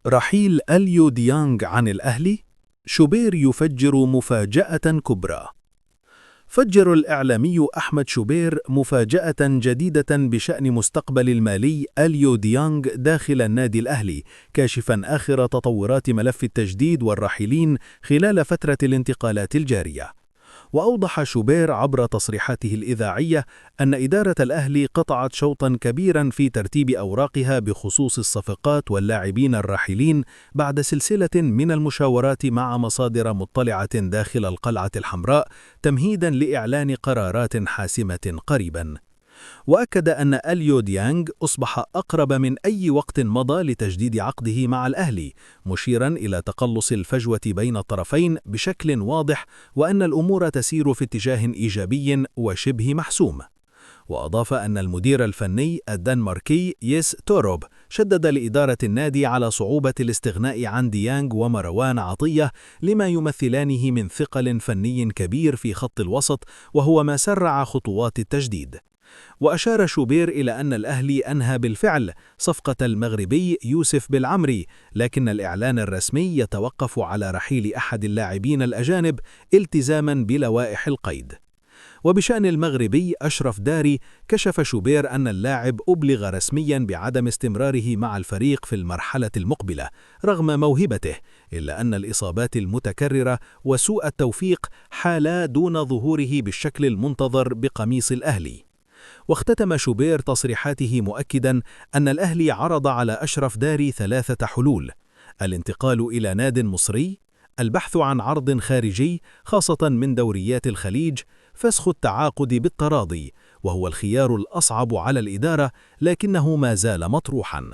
رحيل أليو ديانغ عن الأهلي، شوبير يفجر مفاجأة كبرى. فجر الإعلامي أحمد شوبير مفاجأة جديدة بشأن مستقبل المالي أليو ديانغ داخل النادي الأهلي، كاشفا آخر تطورات ملف التجديد والرحيلين خلال فترة الانتقالات الجارية. وأوضح شوبير عبر تصريحاته الإذاعية أن إدارة الأهلي قطعت شوطا كبيرا في ترتيب أوراقها بخصوص الصفقات واللاعبين الراحلين بعد سلسلة من المشاورات مع مصادر مطلعة داخل القلعة الحمراء، تمهيدا لإعلان قرارات حاسمة قريبا. وأكد أن أليو ديانغ أصبح أقرب من أي وقت مضى لتجديد عقده مع الأهلي، مشيرا إلى تقلص الفجوة بين الطرفين بشكل واضح، وأن الأمور تسير في اتجاه إيجابي وشبه محسوم. وأضاف أن المدير الفني الدنماركي يس توروب شدد لإدارة النادي على صعوبة الاستغناء عن ديانغ ومروان عطية، لما يمثلانه من ثقل فني كبير في خط الوسط، وهو ما سرع خطوات التجديد. وأشار شوبير إلى أن الأهلي أنهى بالفعل صفقة المغربي يوسف بالعمري، لكن الإعلان الرسمي يتوقف على رحيل أحد اللاعبين الأجانب التزاما بلوائح القيد. وبشأن المغربي أشرف داري، كشف شوبير أن اللاعب أبلغ رسميا بعدم استمراره مع الفريق في المرحلة المقبلة رغم موهبته، إلا أن الإصابات المتكررة وسوء التوفيق حالا دون ظهوره بالشكل المنتظر بقميص الأهلي. واختتم شوبير تصريحاته مؤكدا أن الأهلي عرض على أشرف داري 3 حلول: الانتقال إلى ناد مصري، البحث عن عرض خارجي خاصة من دوريات الخليج، فسخ التعاقد بالتراضي، وهو الخيار الأصعب على الإدارة لكنه ما زال مطروحا.